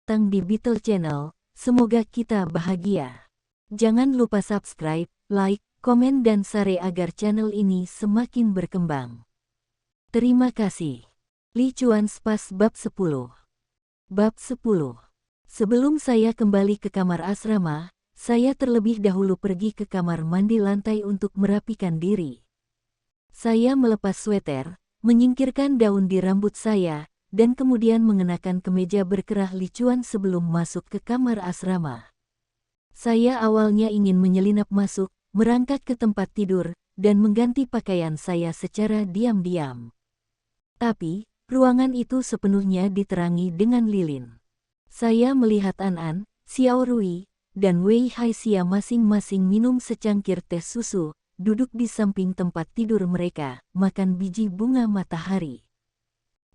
datang di Beetle Channel, semoga kita bahagia. Jangan lupa subscribe, like, komen dan share agar channel ini semakin berkembang. Terima kasih. Li Chuan Spas Bab 10. Bab 10. Sebelum saya kembali ke kamar asrama, saya terlebih dahulu pergi ke kamar mandi lantai untuk merapikan diri. Saya melepas sweter, menyingkirkan daun di rambut saya, dan kemudian mengenakan kemeja berkerah Li Chuan sebelum masuk ke kamar asrama. Saya awalnya ingin menyelinap masuk, merangkak ke tempat tidur, dan mengganti pakaian saya secara diam-diam. Tapi, ruangan itu sepenuhnya diterangi dengan lilin. Saya melihat An, Xiao Rui, dan Wei Haixia masing-masing minum secangkir teh susu, duduk di samping tempat tidur mereka, makan biji bunga matahari.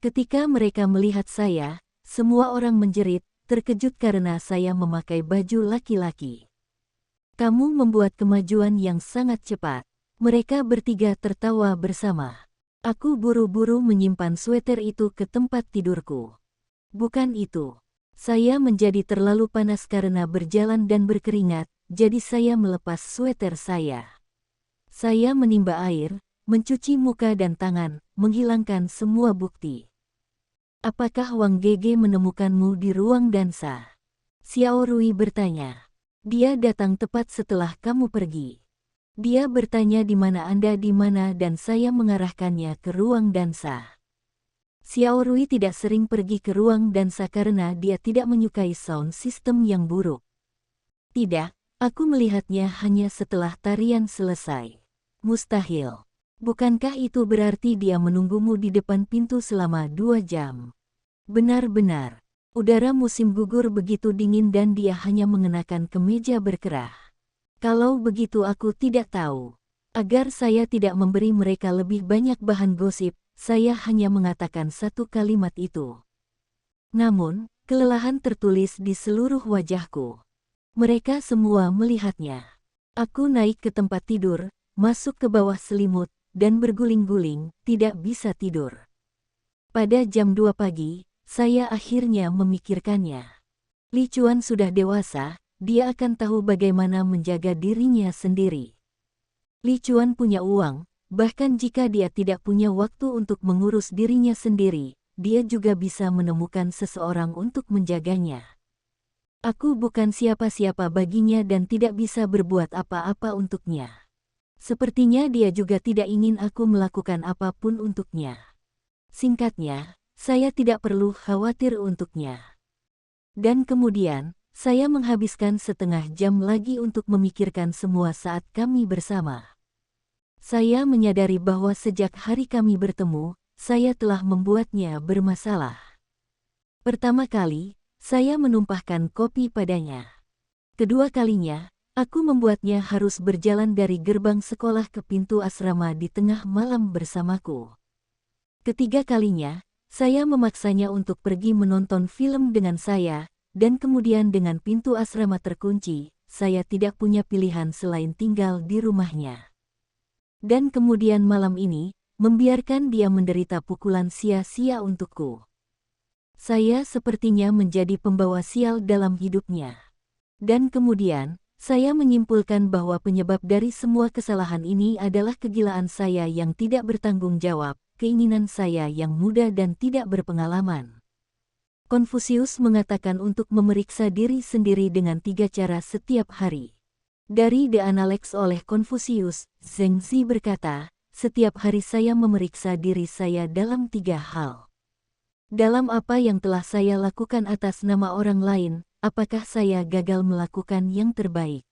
Ketika mereka melihat saya, semua orang menjerit, terkejut karena saya memakai baju laki-laki. Kamu membuat kemajuan yang sangat cepat. Mereka bertiga tertawa bersama. Aku buru-buru menyimpan sweter itu ke tempat tidurku. Bukan itu. Saya menjadi terlalu panas karena berjalan dan berkeringat, jadi saya melepas sweter saya. Saya menimba air, mencuci muka dan tangan, menghilangkan semua bukti. Apakah Wang Gege menemukanmu di ruang dansa? Xiao Rui bertanya. Dia datang tepat setelah kamu pergi. Dia bertanya di mana Anda dan saya mengarahkannya ke ruang dansa. Xiao Rui tidak sering pergi ke ruang dansa karena dia tidak menyukai sound system yang buruk. Tidak, aku melihatnya hanya setelah tarian selesai. Mustahil. Bukankah itu berarti dia menunggumu di depan pintu selama 2 jam? Benar-benar. Udara musim gugur begitu dingin dan dia hanya mengenakan kemeja berkerah. Kalau begitu aku tidak tahu. Agar saya tidak memberi mereka lebih banyak bahan gosip, saya hanya mengatakan satu kalimat itu. Namun, kelelahan tertulis di seluruh wajahku. Mereka semua melihatnya. Aku naik ke tempat tidur, masuk ke bawah selimut, dan berguling-guling, tidak bisa tidur. Pada jam 2 pagi, saya akhirnya memikirkannya. Li Chuan sudah dewasa, dia akan tahu bagaimana menjaga dirinya sendiri. Li Chuan punya uang, bahkan jika dia tidak punya waktu untuk mengurus dirinya sendiri, dia juga bisa menemukan seseorang untuk menjaganya. Aku bukan siapa-siapa baginya dan tidak bisa berbuat apa-apa untuknya. Sepertinya dia juga tidak ingin aku melakukan apapun untuknya. Singkatnya, saya tidak perlu khawatir untuknya. Dan kemudian, saya menghabiskan setengah jam lagi untuk memikirkan semua saat kami bersama. Saya menyadari bahwa sejak hari kami bertemu, saya telah membuatnya bermasalah. Pertama kali, saya menumpahkan kopi padanya. Kedua kalinya, aku membuatnya harus berjalan dari gerbang sekolah ke pintu asrama di tengah malam bersamaku. Ketiga kalinya, saya memaksanya untuk pergi menonton film dengan saya, dan kemudian dengan pintu asrama terkunci, saya tidak punya pilihan selain tinggal di rumahnya. Dan kemudian malam ini, membiarkan dia menderita pukulan sia-sia untukku. Saya sepertinya menjadi pembawa sial dalam hidupnya. Dan kemudian, saya menyimpulkan bahwa penyebab dari semua kesalahan ini adalah kegilaan saya yang tidak bertanggung jawab, keinginan saya yang muda dan tidak berpengalaman. Konfusius mengatakan untuk memeriksa diri sendiri dengan 3 cara setiap hari. Dari The Analects oleh Konfusius, Zheng Zi berkata, setiap hari saya memeriksa diri saya dalam 3 hal. Dalam apa yang telah saya lakukan atas nama orang lain, apakah saya gagal melakukan yang terbaik?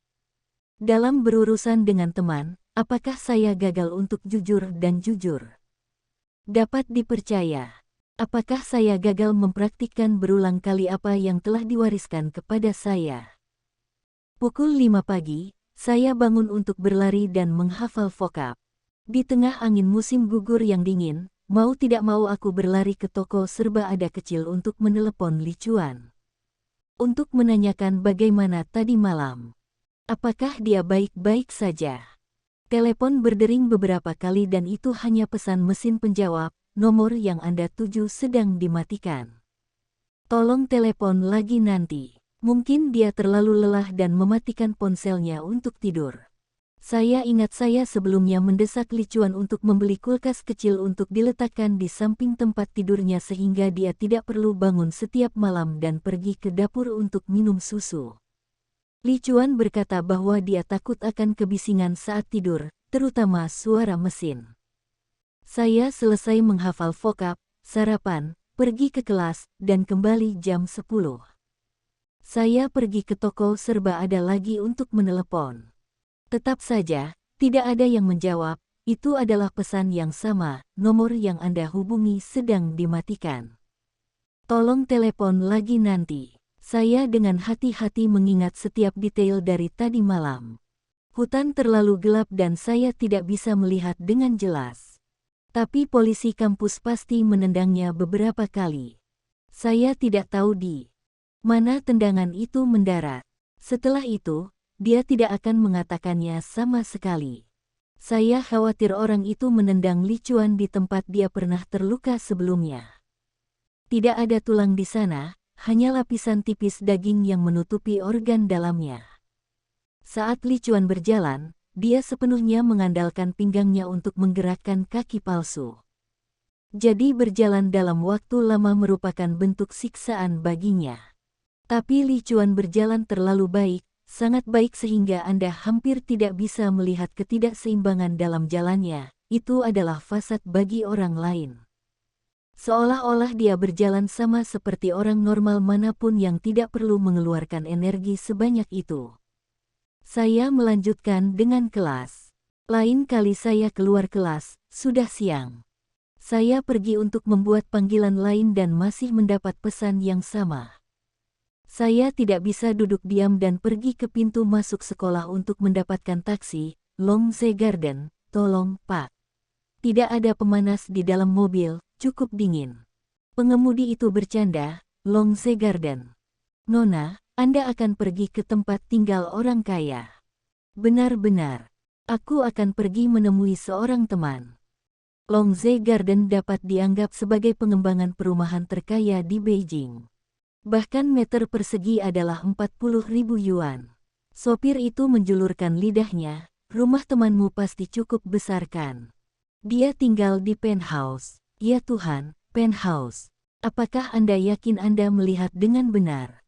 Dalam berurusan dengan teman, apakah saya gagal untuk jujur dan jujur? Dapat dipercaya. Apakah saya gagal mempraktikkan berulang kali apa yang telah diwariskan kepada saya? Pukul 5 pagi, saya bangun untuk berlari dan menghafal vokab. Di tengah angin musim gugur yang dingin, mau tidak mau aku berlari ke toko serba ada kecil untuk menelepon Li Chuan. Untuk menanyakan bagaimana tadi malam. Apakah dia baik-baik saja? Telepon berdering beberapa kali dan itu hanya pesan mesin penjawab, nomor yang Anda tuju sedang dimatikan. Tolong telepon lagi nanti. Mungkin dia terlalu lelah dan mematikan ponselnya untuk tidur. Saya ingat saya sebelumnya mendesak Li Chuan untuk membeli kulkas kecil untuk diletakkan di samping tempat tidurnya sehingga dia tidak perlu bangun setiap malam dan pergi ke dapur untuk minum susu. Li Chuan berkata bahwa dia takut akan kebisingan saat tidur, terutama suara mesin. Saya selesai menghafal vokab, sarapan, pergi ke kelas, dan kembali jam 10. Saya pergi ke toko serba ada lagi untuk menelepon. Tetap saja, tidak ada yang menjawab. Itu adalah pesan yang sama, nomor yang Anda hubungi sedang dimatikan. Tolong telepon lagi nanti. Saya dengan hati-hati mengingat setiap detail dari tadi malam. Hutan terlalu gelap dan saya tidak bisa melihat dengan jelas. Tapi polisi kampus pasti menendangnya beberapa kali. Saya tidak tahu di mana tendangan itu mendarat. Setelah itu, dia tidak akan mengatakannya sama sekali. Saya khawatir orang itu menendang Li Chuan di tempat dia pernah terluka sebelumnya. Tidak ada tulang di sana, hanya lapisan tipis daging yang menutupi organ dalamnya. Saat Li Chuan berjalan, dia sepenuhnya mengandalkan pinggangnya untuk menggerakkan kaki palsu. Jadi berjalan dalam waktu lama merupakan bentuk siksaan baginya. Tapi Li Chuan berjalan terlalu baik, sangat baik sehingga Anda hampir tidak bisa melihat ketidakseimbangan dalam jalannya. Itu adalah fasad bagi orang lain. Seolah-olah dia berjalan sama seperti orang normal manapun yang tidak perlu mengeluarkan energi sebanyak itu. Saya melanjutkan dengan kelas. Lain kali saya keluar kelas, sudah siang. Saya pergi untuk membuat panggilan lain dan masih mendapat pesan yang sama. Saya tidak bisa duduk diam dan pergi ke pintu masuk sekolah untuk mendapatkan taksi. Longze Garden, tolong Pak. Tidak ada pemanas di dalam mobil, cukup dingin. Pengemudi itu bercanda, Longze Garden. Nona, Anda akan pergi ke tempat tinggal orang kaya. Benar-benar. Aku akan pergi menemui seorang teman. Longze Garden dapat dianggap sebagai pengembangan perumahan terkaya di Beijing. Bahkan meter persegi adalah 40.000 yuan. Sopir itu menjulurkan lidahnya, rumah temanmu pasti cukup besar kan? Dia tinggal di penthouse. Ya Tuhan, penthouse. Apakah Anda yakin Anda melihat dengan benar?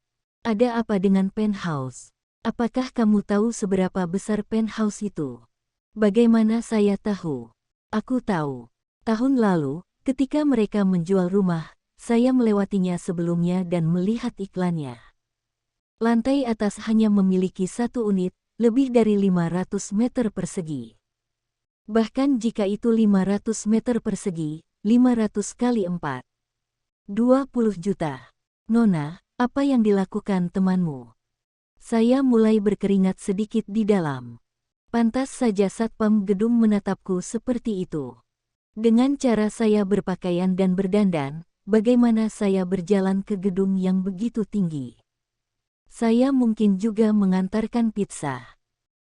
Ada apa dengan penthouse? Apakah kamu tahu seberapa besar penthouse itu? Bagaimana saya tahu? Aku tahu. Tahun lalu, ketika mereka menjual rumah, saya melewatinya sebelumnya dan melihat iklannya. Lantai atas hanya memiliki satu unit, lebih dari 500 meter persegi. Bahkan jika itu 500 meter persegi, 500 kali 4. 20 juta. Nona, apa yang dilakukan temanmu? Saya mulai berkeringat sedikit di dalam. Pantas saja satpam gedung menatapku seperti itu. Dengan cara saya berpakaian dan berdandan, bagaimana saya berjalan ke gedung yang begitu tinggi? Saya mungkin juga mengantarkan pizza.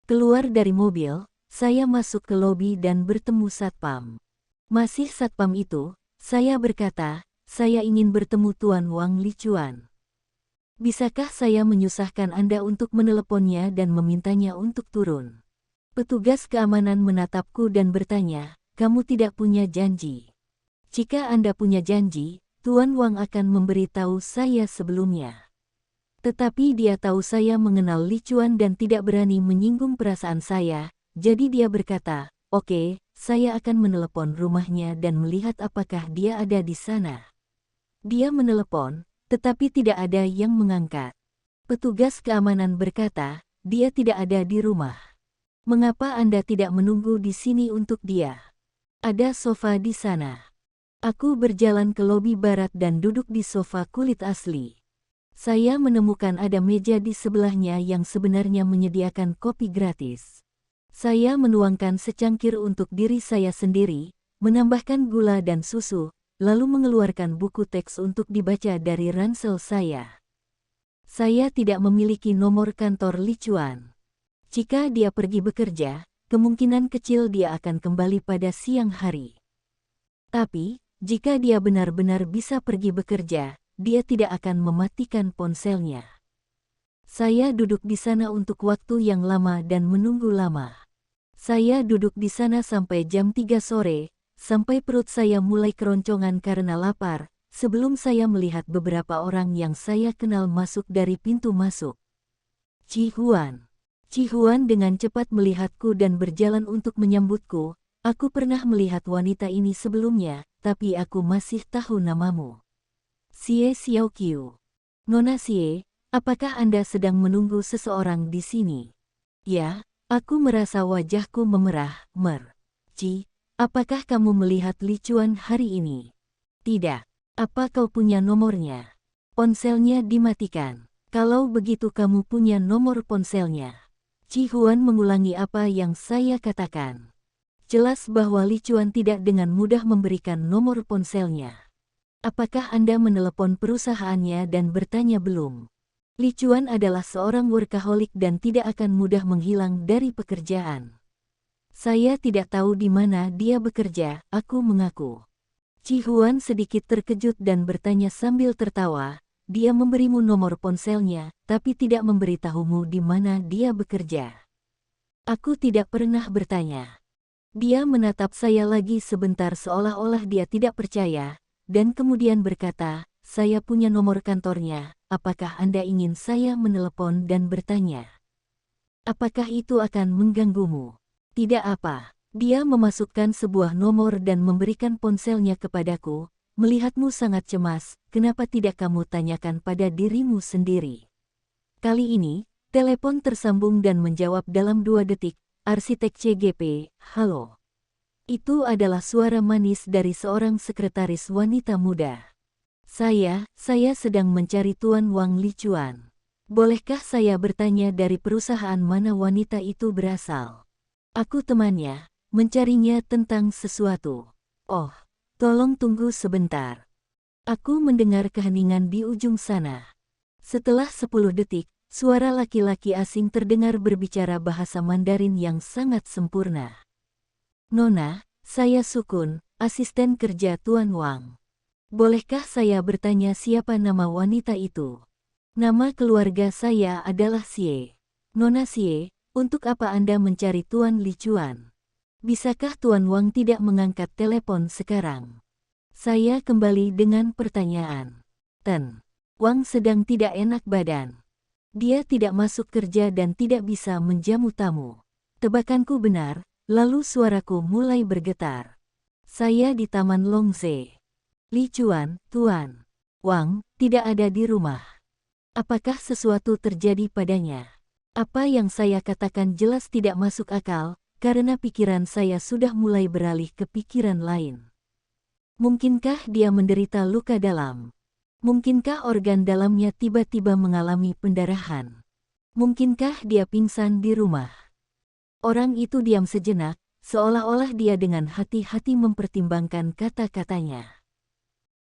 Keluar dari mobil, saya masuk ke lobi dan bertemu satpam. Masih satpam itu, saya berkata, saya ingin bertemu Tuan Wang Li Chuan. Bisakah saya menyusahkan Anda untuk meneleponnya dan memintanya untuk turun? Petugas keamanan menatapku dan bertanya, kamu tidak punya janji. Jika Anda punya janji, Tuan Wang akan memberitahu saya sebelumnya. Tetapi dia tahu saya mengenal Li Chuan dan tidak berani menyinggung perasaan saya, jadi dia berkata, oke, saya akan menelepon rumahnya dan melihat apakah dia ada di sana. Dia menelepon, tetapi tidak ada yang mengangkat. Petugas keamanan berkata, dia tidak ada di rumah. Mengapa Anda tidak menunggu di sini untuk dia? Ada sofa di sana. Aku berjalan ke lobi barat dan duduk di sofa kulit asli. Saya menemukan ada meja di sebelahnya yang sebenarnya menyediakan kopi gratis. Saya menuangkan secangkir untuk diri saya sendiri, menambahkan gula dan susu, lalu mengeluarkan buku teks untuk dibaca dari ransel saya. Saya tidak memiliki nomor kantor Li Chuan. Jika dia pergi bekerja, kemungkinan kecil dia akan kembali pada siang hari. Tapi, jika dia benar-benar bisa pergi bekerja, dia tidak akan mematikan ponselnya. Saya duduk di sana untuk waktu yang lama dan menunggu lama. Saya duduk di sana sampai jam 3 sore, sampai perut saya mulai keroncongan karena lapar, sebelum saya melihat beberapa orang yang saya kenal masuk dari pintu masuk. Ci Huan. Ci Huan dengan cepat melihatku dan berjalan untuk menyambutku. Aku pernah melihat wanita ini sebelumnya, tapi aku masih tahu namamu. Xie Xiaoqiu. Nona Xie, apakah Anda sedang menunggu seseorang di sini? Ya, aku merasa wajahku memerah, Ci, apakah kamu melihat Li Chuan hari ini? Tidak. Apa kau punya nomornya? Ponselnya dimatikan. Kalau begitu kamu punya nomor ponselnya. Ci Huan mengulangi apa yang saya katakan. Jelas bahwa Li Chuan tidak dengan mudah memberikan nomor ponselnya. Apakah Anda menelepon perusahaannya dan bertanya belum? Li Chuan adalah seorang workaholic dan tidak akan mudah menghilang dari pekerjaan. Saya tidak tahu di mana dia bekerja, aku mengaku. Ci Huan sedikit terkejut dan bertanya sambil tertawa, dia memberimu nomor ponselnya, tapi tidak memberitahumu di mana dia bekerja. Aku tidak pernah bertanya. Dia menatap saya lagi sebentar seolah-olah dia tidak percaya, dan kemudian berkata, saya punya nomor kantornya, apakah Anda ingin saya menelepon dan bertanya? Apakah itu akan mengganggumu? Tidak apa. Dia memasukkan sebuah nomor dan memberikan ponselnya kepadaku. Melihatmu sangat cemas, kenapa tidak kamu tanyakan pada dirimu sendiri? Kali ini, telepon tersambung dan menjawab dalam 2 detik, arsitek CGP, halo. Itu adalah suara manis dari seorang sekretaris wanita muda. Saya sedang mencari Tuan Wang Li Chuan. Bolehkah saya bertanya dari perusahaan mana wanita itu berasal? Aku temannya, mencarinya tentang sesuatu. Oh, tolong tunggu sebentar. Aku mendengar keheningan di ujung sana. Setelah 10 detik, suara laki-laki asing terdengar berbicara bahasa Mandarin yang sangat sempurna. Nona, saya Sukun, asisten kerja Tuan Wang. Bolehkah saya bertanya siapa nama wanita itu? Nama keluarga saya adalah Xie. Nona Xie, untuk apa Anda mencari Tuan Li Chuan? Bisakah Tuan Wang tidak mengangkat telepon sekarang? Saya kembali dengan pertanyaan. Wang sedang tidak enak badan. Dia tidak masuk kerja dan tidak bisa menjamu tamu. Tebakanku benar, lalu suaraku mulai bergetar. Saya di Taman Longze. Li Chuan, Tuan Wang, tidak ada di rumah. Apakah sesuatu terjadi padanya? Apa yang saya katakan jelas tidak masuk akal, karena pikiran saya sudah mulai beralih ke pikiran lain. Mungkinkah dia menderita luka dalam? Mungkinkah organ dalamnya tiba-tiba mengalami pendarahan? Mungkinkah dia pingsan di rumah? Orang itu diam sejenak, seolah-olah dia dengan hati-hati mempertimbangkan kata-katanya.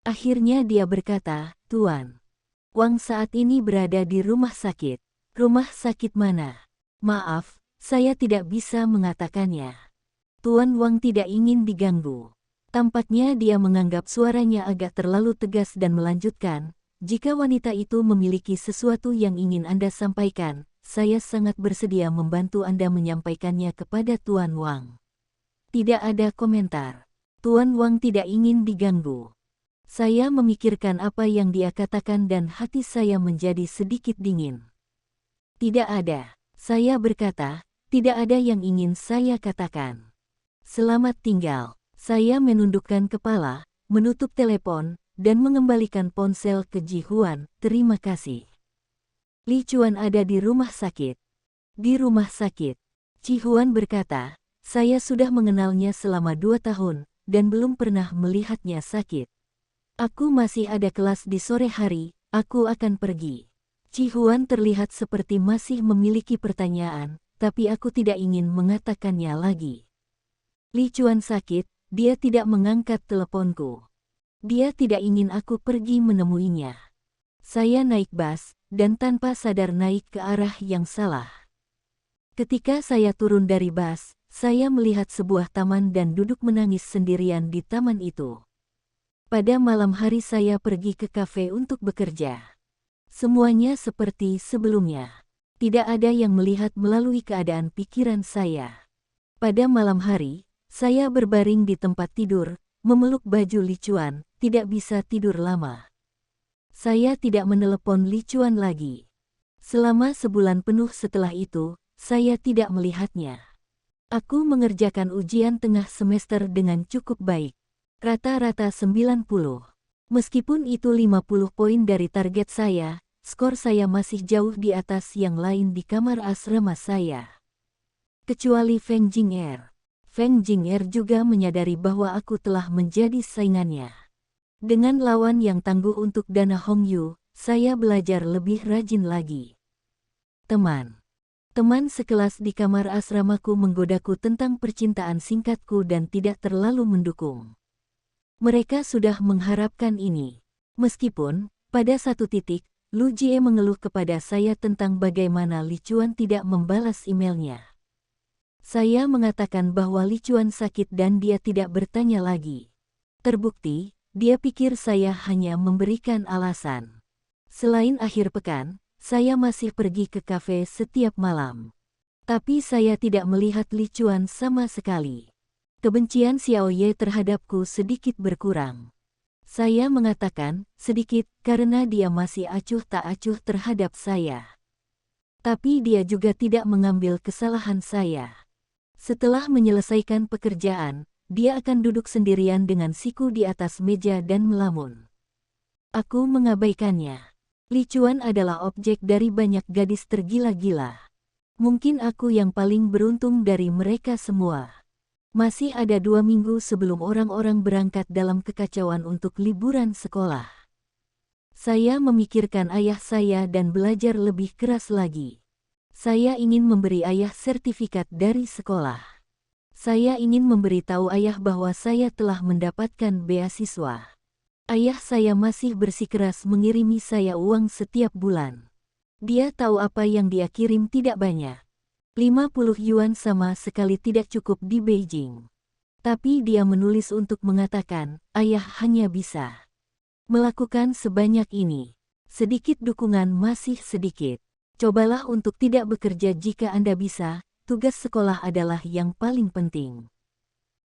Akhirnya dia berkata, Tuan Wang saat ini berada di rumah sakit. Rumah sakit mana? Maaf, saya tidak bisa mengatakannya. Tuan Wang tidak ingin diganggu. Tampaknya dia menganggap suaranya agak terlalu tegas dan melanjutkan, jika wanita itu memiliki sesuatu yang ingin Anda sampaikan, saya sangat bersedia membantu Anda menyampaikannya kepada Tuan Wang. Tidak ada komentar. Tuan Wang tidak ingin diganggu. Saya memikirkan apa yang dia katakan dan hati saya menjadi sedikit dingin. Tidak ada, saya berkata, tidak ada yang ingin saya katakan. Selamat tinggal. Saya menundukkan kepala, menutup telepon, dan mengembalikan ponsel ke Ji Huan. Terima kasih. Li Chuan ada di rumah sakit. Di rumah sakit. Ji Huan berkata, saya sudah mengenalnya selama 2 tahun, dan belum pernah melihatnya sakit. Aku masih ada kelas di sore hari, aku akan pergi. Ji Huan terlihat seperti masih memiliki pertanyaan, tapi aku tidak ingin mengatakannya lagi. Li Chuan sakit. Dia tidak mengangkat teleponku. Dia tidak ingin aku pergi menemuinya. Saya naik bus, dan tanpa sadar naik ke arah yang salah. Ketika saya turun dari bus, saya melihat sebuah taman dan duduk menangis sendirian di taman itu. Pada malam hari saya pergi ke kafe untuk bekerja. Semuanya seperti sebelumnya. Tidak ada yang melihat melalui keadaan pikiran saya. Pada malam hari, saya berbaring di tempat tidur, memeluk baju Li Chuan, tidak bisa tidur lama. Saya tidak menelepon Li Chuan lagi. Selama sebulan penuh setelah itu, saya tidak melihatnya. Aku mengerjakan ujian tengah semester dengan cukup baik. Rata-rata 90. Meskipun itu 50 poin dari target saya, skor saya masih jauh di atas yang lain di kamar asrama saya. Kecuali Feng Jing'er. Feng Jing'er juga menyadari bahwa aku telah menjadi saingannya. Dengan lawan yang tangguh untuk dana Hongyu, saya belajar lebih rajin lagi. Teman sekelas di kamar asramaku menggodaku tentang percintaan singkatku dan tidak terlalu mendukung. Mereka sudah mengharapkan ini. Meskipun, pada satu titik, Lu Jie mengeluh kepada saya tentang bagaimana Li Chuan tidak membalas emailnya. Saya mengatakan bahwa Li Chuan sakit dan dia tidak bertanya lagi. Terbukti, dia pikir saya hanya memberikan alasan. Selain akhir pekan, saya masih pergi ke kafe setiap malam. Tapi saya tidak melihat Li Chuan sama sekali. Kebencian Xiao Ye terhadapku sedikit berkurang. Saya mengatakan, sedikit, karena dia masih acuh tak acuh terhadap saya. Tapi dia juga tidak mengambil kesalahan saya. Setelah menyelesaikan pekerjaan, dia akan duduk sendirian dengan siku di atas meja dan melamun. Aku mengabaikannya. Li Chuan adalah objek dari banyak gadis tergila-gila. Mungkin aku yang paling beruntung dari mereka semua. Masih ada 2 minggu sebelum orang-orang berangkat dalam kekacauan untuk liburan sekolah. Saya memikirkan ayah saya dan belajar lebih keras lagi. Saya ingin memberi ayah sertifikat dari sekolah. Saya ingin memberitahu ayah bahwa saya telah mendapatkan beasiswa. Ayah saya masih bersikeras mengirimi saya uang setiap bulan. Dia tahu apa yang dia kirim tidak banyak. 50 yuan sama sekali tidak cukup di Beijing. Tapi dia menulis untuk mengatakan, ayah hanya bisa melakukan sebanyak ini. Sedikit dukungan masih sedikit. Cobalah untuk tidak bekerja jika Anda bisa, tugas sekolah adalah yang paling penting.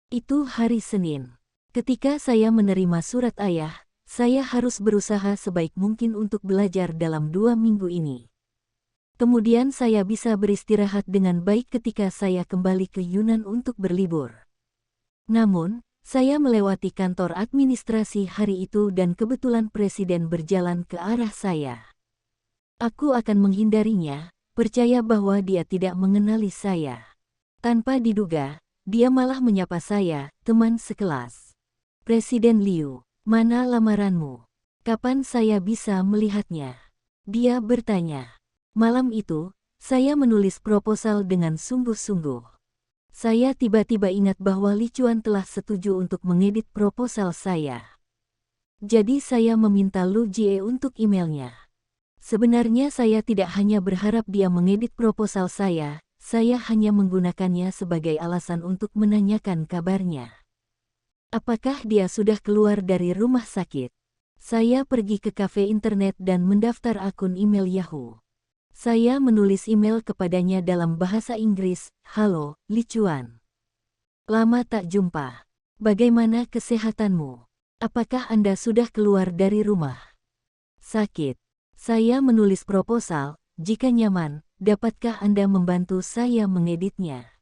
Itu hari Senin. Ketika saya menerima surat ayah, saya harus berusaha sebaik mungkin untuk belajar dalam 2 minggu ini. Kemudian saya bisa beristirahat dengan baik ketika saya kembali ke Yunnan untuk berlibur. Namun, saya melewati kantor administrasi hari itu dan kebetulan presiden berjalan ke arah saya. Aku akan menghindarinya, percaya bahwa dia tidak mengenali saya. Tanpa diduga, dia malah menyapa saya, teman sekelas. Presiden Liu, mana lamaranmu? Kapan saya bisa melihatnya? Dia bertanya. Malam itu, saya menulis proposal dengan sungguh-sungguh. Saya tiba-tiba ingat bahwa Li Chuan telah setuju untuk mengedit proposal saya. Jadi saya meminta Lu Jie untuk emailnya. Sebenarnya saya tidak hanya berharap dia mengedit proposal saya hanya menggunakannya sebagai alasan untuk menanyakan kabarnya. Apakah dia sudah keluar dari rumah sakit? Saya pergi ke kafe internet dan mendaftar akun email Yahoo. Saya menulis email kepadanya dalam bahasa Inggris, "Halo, Li Chuan. Lama tak jumpa. Bagaimana kesehatanmu? Apakah Anda sudah keluar dari rumah? Sakit. Saya menulis proposal, jika nyaman, dapatkah Anda membantu saya mengeditnya?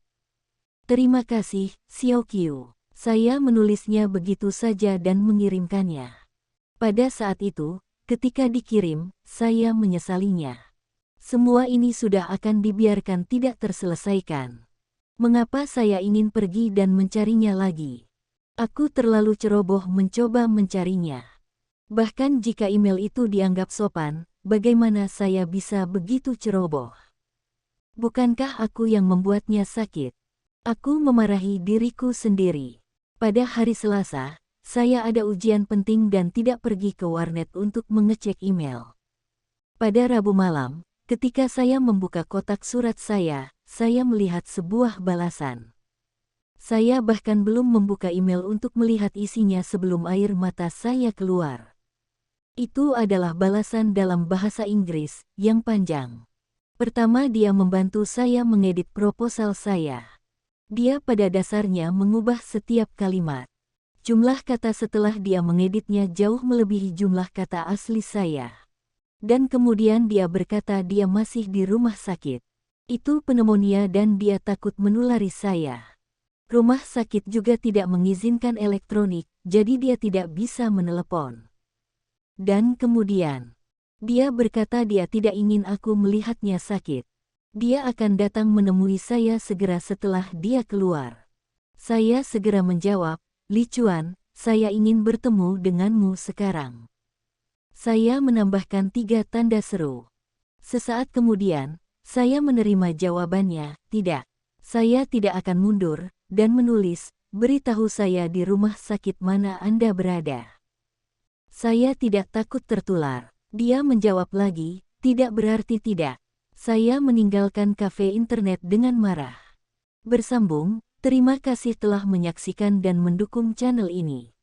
Terima kasih, Xiao Qiu." Saya menulisnya begitu saja dan mengirimkannya. Pada saat itu, ketika dikirim, saya menyesalinya. Semua ini sudah akan dibiarkan tidak terselesaikan. Mengapa saya ingin pergi dan mencarinya lagi? Aku terlalu ceroboh mencoba mencarinya. Bahkan jika email itu dianggap sopan, bagaimana saya bisa begitu ceroboh? Bukankah aku yang membuatnya sakit? Aku memarahi diriku sendiri. Pada hari Selasa, saya ada ujian penting dan tidak pergi ke warnet untuk mengecek email. Pada Rabu malam, ketika saya membuka kotak surat saya melihat sebuah balasan. Saya bahkan belum membuka email untuk melihat isinya sebelum air mata saya keluar. Itu adalah balasan dalam bahasa Inggris yang panjang. Pertama, dia membantu saya mengedit proposal saya. Dia pada dasarnya mengubah setiap kalimat. Jumlah kata setelah dia mengeditnya jauh melebihi jumlah kata asli saya. Dan kemudian dia berkata dia masih di rumah sakit. Itu pneumonia dan dia takut menulari saya. Rumah sakit juga tidak mengizinkan elektronik, jadi dia tidak bisa menelepon. Dan kemudian, dia berkata dia tidak ingin aku melihatnya sakit. Dia akan datang menemui saya segera setelah dia keluar. Saya segera menjawab, Li Chuan, saya ingin bertemu denganmu sekarang. Saya menambahkan 3 tanda seru. Sesaat kemudian, saya menerima jawabannya, tidak. Saya tidak akan mundur, dan menulis, beritahu saya di rumah sakit mana Anda berada. Saya tidak takut tertular. Dia menjawab lagi, tidak berarti tidak. Saya meninggalkan kafe internet dengan marah. Bersambung, terima kasih telah menyaksikan dan mendukung channel ini.